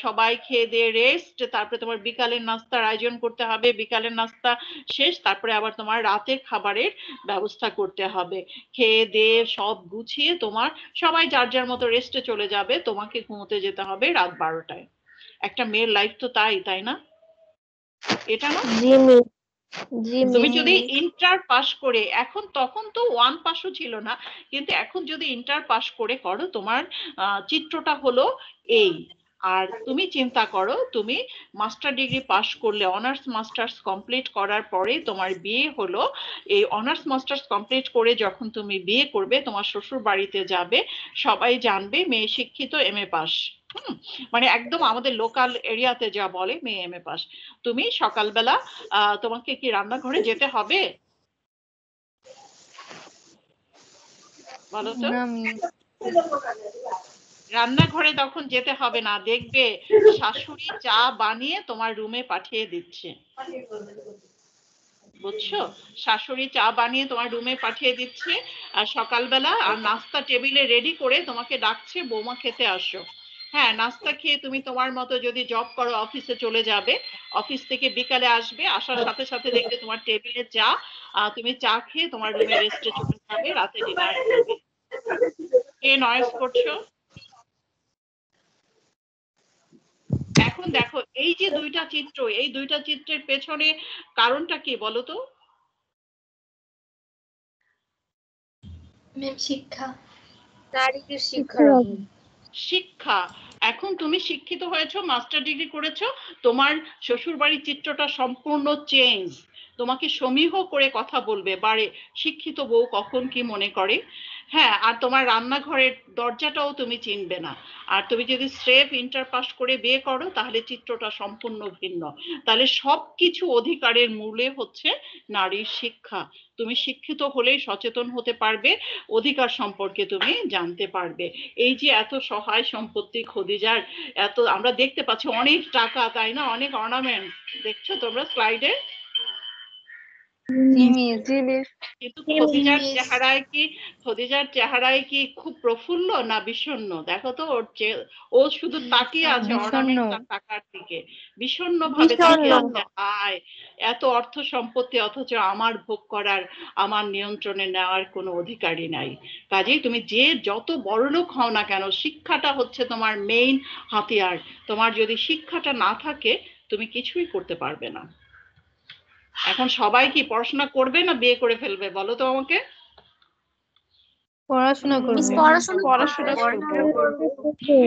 সবাই খেয়ে দিয়ে রেস্ট, তারপরে তোমার বিকালের নাস্তার আয়োজন করতে হবে। বিকালের নাস্তা শেষ, তারপরে আবার তোমার রাতের খাবারের ব্যবস্থা করতে হবে। খেয়ে দিয়ে সব গুছিয়ে তোমার সবাই যার যার মতো রেস্টে চলে যাবে, তোমাকে ঘুমোতে যেতে হবে রাত 12টায়। একটা মেয়ের লাইফ তো তাই না? এটা না?
জি মিস। জি
তুমি
মিস।
যদি ইন্টার পাস করে, এখন তখন তো 1 পাসও ছিল না, কিন্তু এখন যদি ইন্টার পাস করে করো, তোমার চিত্রটা হলো এই। আর তুমি চিন্তা করো, তুমি মাস্টার ডিগ্রি পাস করলে, অনার্স মাস্টার্স কমপ্লিট করার পরে তোমার বিয়ে হলো। এই অনার্স মাস্টার্স কমপ্লিট করে যখন তুমি বিয়ে করবে, তোমার শ্বশুর বাড়িতে যাবে, সবাই জানবে মেয়ে শিক্ষিত, এমএ পাস। মানে একদম আমাদের লোকাল এরিয়াতে যা বলে, মেয়ে এমএ পাস। তুমি সকালবেলা তোমাকে কি রান্নাঘরে যেতে হবে? বলো তো।
না মিস।
রান্নাঘরে তখন যেতে হবে না, দেখবে শাশুড়ি চা বানিয়ে তোমার রুমে পাঠিয়ে দিচ্ছে। বুঝছো? শাশুড়ি চা বানিয়ে তোমার রুমে পাঠিয়ে দিচ্ছে, আর সকালবেলা আর নাস্তা টেবিলে রেডি করে তোমাকে ডাকছে, বৌমা খেতে আসো। হ্যাঁ, নাস্তা খেয়ে তুমি তোমার মতো যদি জব করো অফিসে চলে যাবে। অফিস থেকে বিকালে আসবে, আসার সাথে সাথে দেখবে তোমার টেবিলে চা, তুমি চা খেয়ে তোমার রুমে রেস্টে চলে যাবে, রাতে ডিনার করবে। কে নয়েজ করছো? এখন দেখো, এই যে 2টা চিত্র, এই 2টা চিত্রের পেছনে কারণটা কি বলো তো?
শিক্ষা।
নারীদের শিক্ষার অভাব।
শিক্ষা। এখন তুমি শিক্ষিত হয়েছো, মাস্টার ডিগ্রি করেছো, তোমার শ্বশুর বাড়ির চিত্রটা সম্পূর্ণ চেঞ্জ। তোমাকে সমীহ করে কথা বলবে, বারে শিক্ষিত বউ কখন কি মনে করে। হ্যাঁ, আর তোমার রান্নাঘরের দরজাটাও তুমি চিনবে না। আর তুমি যদি স্রেফ ইন্টার পাস করে বিয়ে করো, তাহলে চিত্রটা সম্পূর্ণ ভিন্ন। তাহলে সবকিছু অধিকারের মূলে হচ্ছে নারীর শিক্ষা। তুমি শিক্ষিত হলেই সচেতন হতে পারবে, অধিকার সম্পর্কে তুমি জানতে পারবে। এই যে এত সহায় সম্পত্তি খদিজার, এত আমরা দেখতে পাচ্ছি, অনেক টাকা, তাই না? অনেক অর্নামেন্ট দেখছো তোমরা স্লাইডে।
জি মিস, জি মিস।
কিন্তু
জি মিস।
খদিজার চেহারায় কি খুব প্রফুল্ল না বিষণ্ণ? দেখো তো ও শুধু তাকিয়ে আছে
বিষণ্ণ।
অর্নামেন্টস আর টাকার দিকে, বিষণ্ণ ভাবে
বিষণ্ণ।
তাকিয়ে আছে। হায়, এত অর্থ সম্পত্তি অথচ আমার ভোগ করার, আমার নিয়ন্ত্রণে নেওয়ার কোনো অধিকারই নাই। কাজেই তুমি যে যত বড়লোক হও না কেন, শিক্ষাটা হচ্ছে তোমার মেইন হাতিয়ার। তোমার যদি শিক্ষাটা না থাকে তুমি কিছুই করতে পারবে না। এখন সবাই কি পড়াশোনা করবে না বিয়ে করে ফেলবে বলো তো আমাকে?
পড়াশোনা
মিস
করবে।
পড়াশোনা করবে।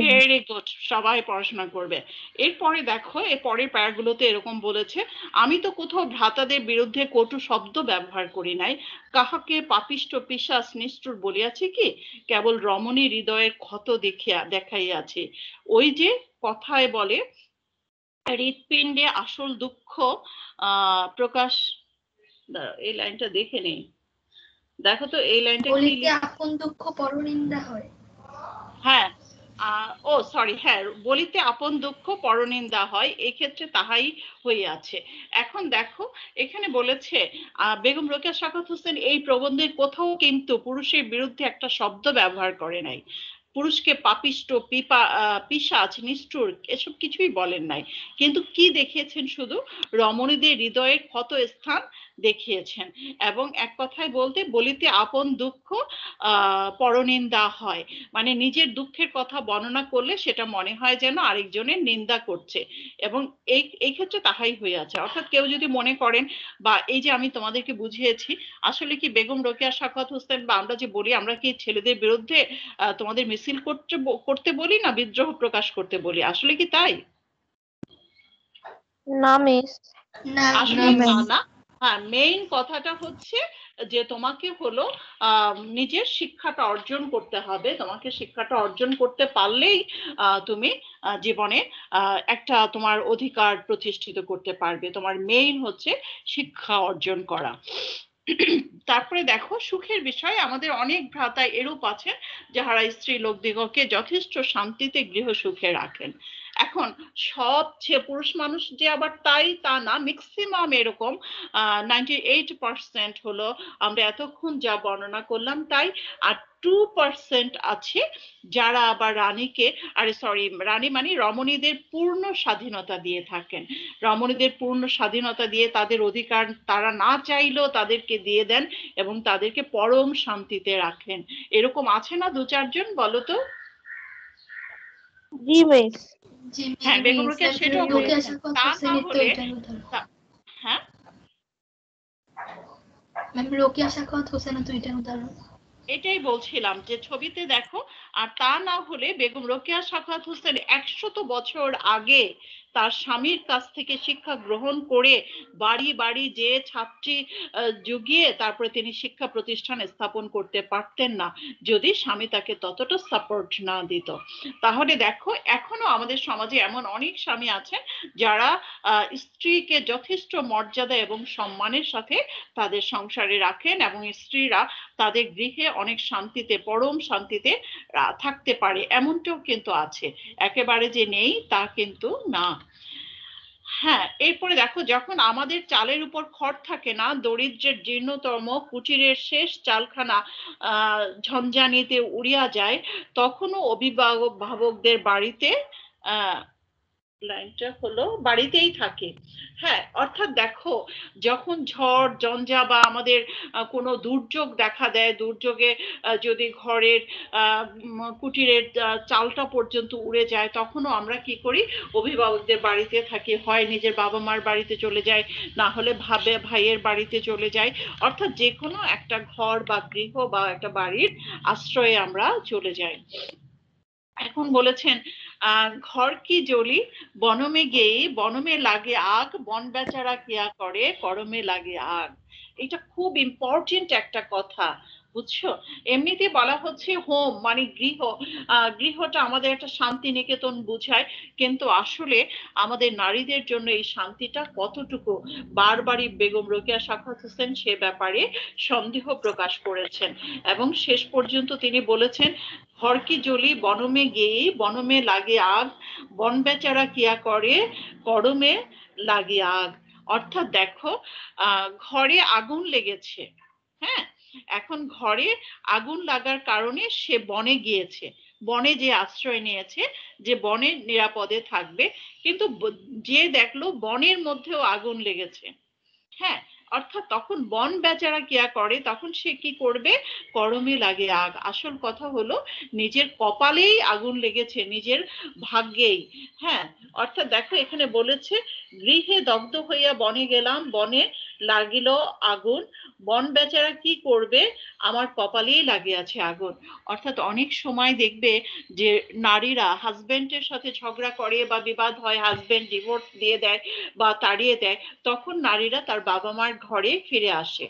ভেরি গুড, সবাই পড়াশোনা করবে। এরপরে দেখো, এর পরের প্যারাগুলোতে এরকম বলেছে, আমি তো কোথাও ভ্রাতাদের বিরুদ্ধে কটু শব্দ ব্যবহার করি নাই, কাহাকে পাপিষ্ট পিশাচ নিষ্ঠুর বলিয়াছি কি, কেবল রমণী হৃদয়ের ক্ষত দেখাইয়াছি। ওই যে কথায় বলে, হৃৎপিণ্ডে আসল দুঃখ প্রকাশ। এই লাইনটা দেখে নেই, দেখো তো এই লাইনটা কি
বলিতে আপন দুঃখ পরনিন্দা হয়।
হ্যাঁ, ও সরি, হ্যাঁ, বলিতে আপন দুঃখ পরনিন্দা হয়, এক্ষেত্রে তাহাই হইয়াছে। এখন দেখো, এখানে বলেছে বেগম রোকেয়া সাখাওয়াত হোসেন এই প্রবন্ধের কোথাও কিন্তু পুরুষের বিরুদ্ধে একটা শব্দ ব্যবহার করে নাই, পুরুষকে পাপিষ্ট, পিশাচ, নিষ্ঠুর এসব কিছুই বলেন নাই। কিন্তু কি দেখিয়েছেন? শুধু রমণীদের হৃদয়ের ক্ষত স্থান দেখিয়েছেন। এবং এক কথায় বলতে, বলিতে আপন দুঃখ পরনিন্দা হয়, মানে নিজের দুঃখের কথা বর্ণনা করলে সেটা মনে হয় যেন আরেকজনের নিন্দা করছে। এবং এই ক্ষেত্রে তাহাই হইয়াছে। অর্থাৎ কেউ যদি মনে করেন, বা এই যে আমি তোমাদেরকে বুঝিয়েছি, আসলে কি বেগম রোকেয়া সাখাওয়াত হোসেন, বা আমরা যে বলি, আমরা কি ছেলেদের বিরুদ্ধে তোমাদের মিছিল করতে বলি না বিদ্রোহ প্রকাশ করতে বলি? আসলে কি তাই?
না মিস।
না
আসলে
মিস।
তা না। হ্যাঁ, মেইন কথাটা হচ্ছে যে তোমাকে হলো নিজের শিক্ষাটা অর্জন করতে হবে। তোমাকে শিক্ষাটা অর্জন করতে পারলেই তুমি জীবনে একটা তোমার অধিকার প্রতিষ্ঠিত করতে পারবে। তোমার মেইন হচ্ছে শিক্ষা অর্জন করা। তারপরে দেখো, সুখের বিষয়, আমাদের অনেক ভ্রাতা এরূপ আছেন যাহারা স্ত্রী লোকদিগকে যথেষ্ট শান্তিতে গৃহ সুখে রাখেন। এখন সব পুরুষ মানুষ যে আবার তাই তা না, ম্যাক্সিমাম এরকম 98% হলো আমরা এতক্ষণ যা বর্ণনা করলাম তাই। আর 2% আছে যারা আবার রানীকে, আরে সরি, রানী মানে রমণীদের পূর্ণ স্বাধীনতা দিয়ে থাকেন। রমণীদের পূর্ণ স্বাধীনতা দিয়ে তাদের অধিকার তারা না চাইলেও তাদেরকে দিয়ে দেন এবং তাদেরকে পরম শান্তিতে রাখেন। এরকম আছে না 2-4 জন? বলো তো।
জি মিস।
হ্যাঁ, বেগম রোকেয়া সেটাও বলেছেন। তা না হলে হ্যাঁ,
ম্যাম রোকেয়া সাখাওয়াত হোসেন তো এটার উদাহরণ।
এটাই বলছিলাম যে ছবিতে দেখো। আর তা না হলে বেগম রোকেয়া সাখাওয়াত হোসেন 100 বছর আগে তার স্বামীর কাছ থেকে শিক্ষা গ্রহণ করে বাড়ি বাড়ি যে ছাত্রী জুগিয়ে তারপরে তিনি শিক্ষা প্রতিষ্ঠান স্থাপন করতে পারতেন না, যদি স্বামী তাকে ততটা সাপোর্ট না দিত। তাহলে দেখো, এখনো আমাদের সমাজে এমন অনেক স্বামী আছেন যারা স্ত্রীকে যথেষ্ট মর্যাদা এবং সম্মানের সাথে তাদের সংসারে রাখেন, এবং স্ত্রীরা তাদের গৃহে অনেক শান্তিতে, পরম শান্তিতে থাকতে পারে, এমনটাও কিন্তু আছে। একেবারে যে নেই তা কিন্তু না। হ্যাঁ, এরপরে দেখো, যখন আমাদের চালের উপর খড় থাকে না, দরিদ্রের জীর্ণতম কুটিরের শেষ চালখানা ঝঞ্ঝানিতে উড়িয়া যায়, তখনও অভিভাবকদের বাড়িতে লাইনটা হলো বাড়িতেই থাকে। হ্যাঁ, অর্থাৎ দেখো, যখন ঝড় ঝঞ্ঝা বা আমাদের কোনো দুর্যোগ দেখা দেয়, দুর্যোগে যদি ঘরের কুটিরের চালটা পর্যন্ত উড়ে যায়, তখনও আমরা কি করি? অভিভাবকদের বাড়িতে থাকি, হয় নিজের বাবা মার বাড়িতে চলে যায়, না হলে ভাইয়ের বাড়িতে চলে যায়। অর্থাৎ যে কোনো একটা ঘর বা গৃহ বা একটা বাড়ির আশ্রয়ে আমরা চলে যাই। এখন বলেছেন, ঘর কি জ্বলি বনমে গেয়ে, বনমে লাগে আগ, বন বেচারা কিয়া করে, করমে লাগে আগ। এটা খুব ইম্পর্টেন্ট একটা কথা, বুঝছো? এমনিতে বলা হচ্ছে হোম মানে গৃহ, গৃহটা আমাদের একটা শান্তি নিকেতন বুঝায়, কিন্তু আসলে আমাদের নারীদের জন্য এই শান্তিটা কতটুকু, বারবারই বেগম রোকেয়া সাখাওয়াত হোসেন সে ব্যাপারে সন্দেহ প্রকাশ করেছেন। এবং শেষ পর্যন্ত তিনি বলেছেন, ঘর কি জ্বলি বনমে গেয়ে, বনমে লাগে আগ, বন বেচারা কিয়া করে, করমে লাগে আগ। অর্থাৎ দেখো ঘরে আগুন লেগেছে, হ্যাঁ, এখন ঘরে আগুন লাগার কারণে সে বনে গিয়েছে, বনে যে আশ্রয় নিয়েছে, যে বনে নিরাপদে থাকবে, কিন্তু যে দেখলো বনের মধ্যেও আগুন লেগেছে, হ্যাঁ, অর্থাৎ তখন বন বেচারা কিয়া করে, তখন সে কি করবে, করমে লাগে আগ। আসল কথা হলো নিজের কপালেই আগুন লেগেছে, নিজের ভাগ্যেই, হ্যাঁ। অর্থাৎ দেখো এখানে বলেছে গৃহে দগ্ধ হইয়া বনে গেলাম, বনে লাগিল আগুন, বন বেচারা কি করবে, আমার কপালেই লাগিয়াছে আগুন। অর্থাৎ অনেক সময় দেখবে যে নারীরা হাজবেন্ডের সাথে ঝগড়া করে বা বিবাদ হয়, হাজবেন্ড ডিভোর্স দিয়ে দেয় বা তাড়িয়ে দেয়, তখন নারীরা তার বাবা মার ঘরে ফিরে আসে।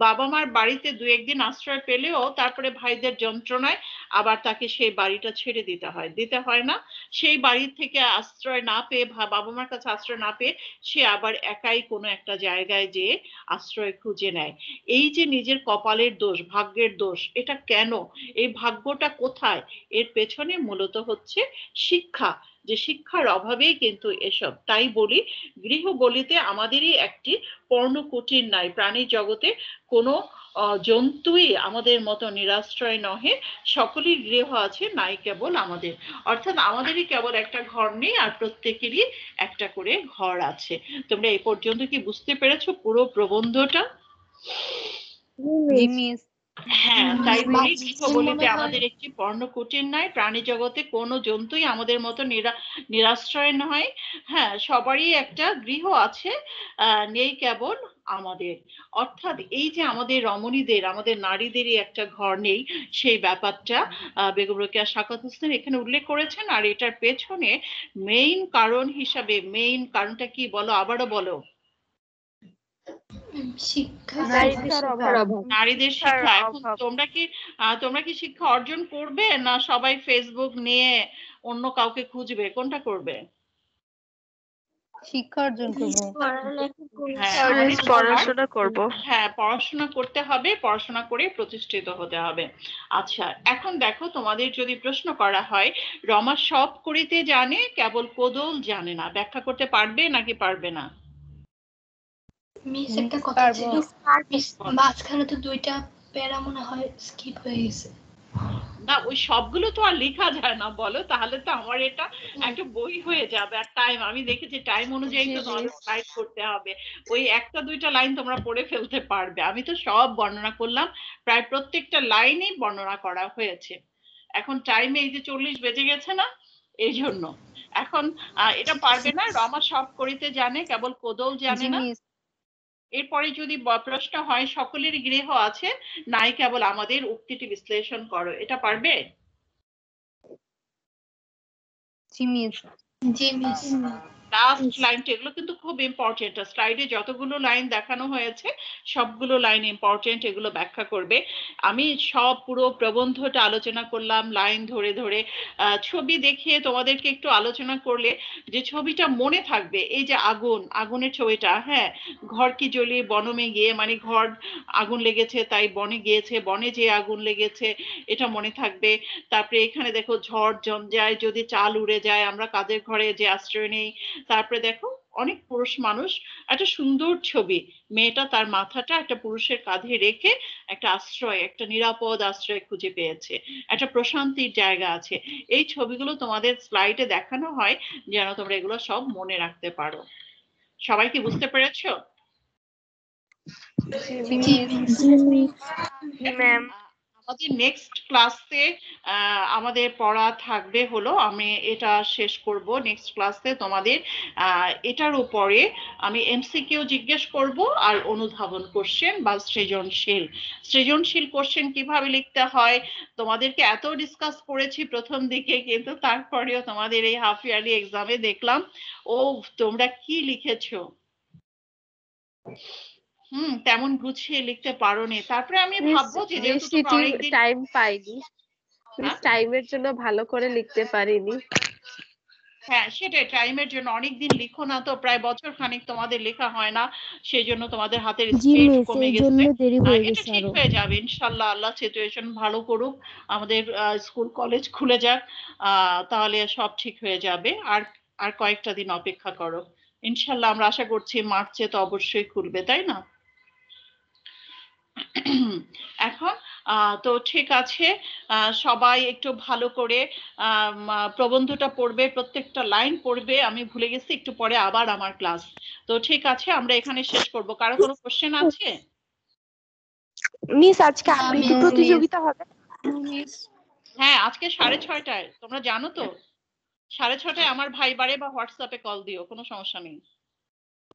বাবা মার বাড়িতে দু একদিন আশ্রয় পেলেও তারপরে ভাইদের যন্ত্রণায় আবার তাকে সেই বাড়িটা ছেড়ে দিতে হয় না, সেই বাড়ি থেকে আশ্রয় না পেয়ে, বাবা মার কাছে আশ্রয় না পেয়ে সে আবার একাই কোনো একটা জায়গায় যেয়ে আশ্রয় খুঁজে নেয়। এই যে নিজের কপালের দোষ, ভাগ্যের দোষ, এটা কেন, এই ভাগ্যটা কোথায়, এর পেছনে মূলত হচ্ছে শিক্ষা, যে শিক্ষার অভাবেই কিন্তু এসব। তাই বলি গৃহ বলিতে আমাদেরই একটি পর্ণকুটির নাই, প্রাণী জগতে কোনো জন্তুই আমাদের মতো নিরাশ্রয় নহে, সকলের গৃহ আছে, নাই কেবল আমাদের। অর্থাৎ আমাদেরই কেবল একটা ঘর নেই, আর প্রত্যেকেরই একটা করে ঘর আছে। তোমরা এই পর্যন্ত কি বুঝতে পেরেছো পুরো প্রবন্ধটা?
জি মিস।
হ্যাঁ, তাই বলি গৃহ
মাঝখানে
বলিতে
মনে হয়
আমাদের একটি পর্ণকুটির নাই, প্রাণী জগতে কোনো জন্তুই আমাদের মতো নিরাশ্রয় নয়, হ্যাঁ, সবারই একটা গৃহ আছে, নেই কেবল আমাদের। অর্থাৎ এই যে আমাদের রমণীদের, আমাদের নারীদেরই একটা ঘর নেই, সেই ব্যাপারটা বেগম রোকেয়া সাখাওয়াত হোসেন এখানে উল্লেখ করেছেন। আর এটার পেছনে মেইন কারণ হিসাবে, মেইন কারণটা কি বলো, আবারও বলো।
নারীদের অভাব।
নারীদের শিক্ষা। এখন তোমরা কি শিক্ষা অর্জন করবে, না সবাই ফেসবুক নিয়ে অন্য কাউকে খুঁজবে, কোনটা করবে?
শিক্ষা অর্জন করব।
হ্যাঁ, আমাদের
পড়াশোনা করব।
হ্যাঁ, পড়াশোনা করতে হবে, পড়াশোনা করে প্রতিষ্ঠিত হতে হবে। আচ্ছা, এখন দেখো তোমাদের যদি প্রশ্ন করা হয় রমা সব করিতে জানে কেবল কোদল জানে না, ব্যাখ্যা করতে পারবে নাকি পারবে না?
মিস একটা কথা ছিল, মিস মাঝখানে তো দুইটা প্যারা মনে হয় স্কিপ হয়ে গেছে।
না, ওই সবগুলো তো আর লেখা যায় না বলো, তাহলে তো আমার এটা একটা বই হয়ে যাবে। আর টাইম, আমি দেখেছি টাইম অনুযায়ী তো তোমাদের স্লাইড করতে হবে, ওই একটা দুইটা লাইন তোমরা পড়ে ফেলতে পারবে। আমি তো সব বর্ণনা করলাম, প্রায় প্রত্যেকটা লাইনই বর্ণনা করা হয়েছে। এখন টাইমে এই যে 40 বেজে গেছে না, এই জন্য এখন এটা পারবে না, রমা সব করিতে জানে কেবল কোদল জানে
জি
না।
মিস।
এরপরে যদি প্রশ্ন হয় সকলের গৃহ আছে, নাই কেবল আমাদের, উক্তিটি বিশ্লেষণ করো, এটা পারবে?
জি মিস।
জি মিস।
লাস্ট লাইনটা, এগুলো কিন্তু খুব ইম্পর্টেন্ট, স্লাইডে যতগুলো লাইন দেখানো হয়েছে সবগুলো লাইন ইম্পর্টেন্ট, এগুলো ব্যাখ্যা করবে। আমি সব পুরো প্রবন্ধটা আলোচনা করলাম লাইন ধরে ধরে, ছবি দেখিয়ে তোমাদেরকে একটু আলোচনা করলে যে ছবিটা মনে থাকবে, এই যে আগুনের ছবিটা, হ্যাঁ, ঘর কি জ্বলিয়ে বনমে গিয়ে, মানে ঘর আগুন লেগেছে তাই বনে গিয়েছে, বনে যে আগুন লেগেছে, এটা মনে থাকবে। তারপরে এখানে দেখো ঝড় ঝঞ্ঝায় যদি চাল উড়ে যায়, আমরা কাদের ঘরে যে আশ্রয় নেই। তারপরে দেখো অনেক পুরুষ মানুষ, একটা সুন্দর ছবি, মেয়েটা তার মাথাটা একটা পুরুষের কাঁধে রেখে একটা আশ্রয়, একটা নিরাপদ আশ্রয় খুঁজে পেয়েছে, একটা প্রশান্তির জায়গা আছে। এই ছবিগুলো তোমাদের স্লাইডে দেখানো হয় যেন তোমরা এগুলো সব মনে রাখতে পারো। সবাই কি বুঝতে পেরেছো?
জি মিস।
জি ম্যাম।
আমাদের নেক্সট ক্লাসে আমাদের পড়া থাকবে হলো, আমি এটা শেষ করব নেক্সট ক্লাসে তোমাদের এটার উপরে আমি এমসিকিউ জিজ্ঞেস করব আর অনুধাবন কোশ্চেন বা সৃজনশীল কোশ্চেন কিভাবে লিখতে হয় তোমাদেরকে এত ডিসকাস করেছি প্রথম দিকে, কিন্তু তারপরেও তোমাদের এই হাফ ইয়ারলি এক্সামে দেখলাম ও তোমরা কি লিখেছো, তেমন গুছিয়ে লিখতে পারোনি। তারপরে আমি ভাববো যে যেহেতু তোমরা অনেকদিন
টাইম পাইনি, টাইমের জন্য ভালো করে লিখতে পারিনি।
হ্যাঁ, সেটাই, টাইমের জন্য অনেকদিন লিখো না তো, প্রায় বছর খানিক তোমাদের লেখা হয় না, সেই জন্য তোমাদের হাতের স্পিড কমে গেছে। এটা ঠিক হয়ে যাবে ইনশাল্লাহ, আল্লাহ সিচুয়েশন ভালো করুক, আমাদের স্কুল কলেজ খুলে যাক, তাহলে সব ঠিক হয়ে যাবে। আর আর কয়েকটা দিন অপেক্ষা করো, ইনশাল্লাহ আমরা আশা করছি মার্চে তো অবশ্যই খুলবে, তাই না? এখন তো ঠিক আছে, সবাই একটু ভালো করে প্রবন্ধটা পড়বে, প্রত্যেকটা লাইন পড়বে। আমি ভুলে গেছি, একটু পরে আবার আমার ক্লাস। তো ঠিক আছে, আমরা এখানে শেষ করব। কারো কোনো কোশ্চেন আছে?
মিস আজকে আবৃত্তি প্রতিযোগিতা হবে?
হ্যাঁ, আজকে 6:30টায়। তোমরা জানো তো? 6:30টায় আমার ভাইবারে বা হোয়াটসঅ্যাপে কল দিও, কোনো সমস্যা নেই।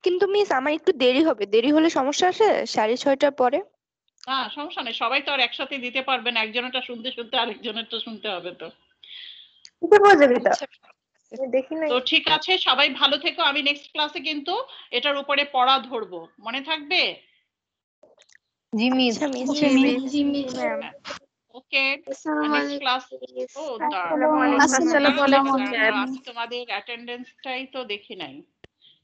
কিন্তু মিস আমার একটু দেরি হবে, দেরি হলে সমস্যা আছে 6:30টার পরে?
না, সমস্যা নেই, সবাই তো আর একসাথে দিতে পারবে না, একজনেরটা শুনতে শুনতে আরেকজনেরটা শুনতে হবে তো।
দেখি না।
তো ঠিক আছে, সবাই ভালো থেকো। আমি নেক্সট ক্লাসে কিন্তু এটার উপরে পড়া ধরবো, মনে থাকবে?
জি মিস।
জি মিস।
ওকে, নেক্সট ক্লাস। ও
আসসালামু আলাইকুম।
আমি তোমাদের অ্যাটেন্ডেন্সটাই তো দেখি নাই।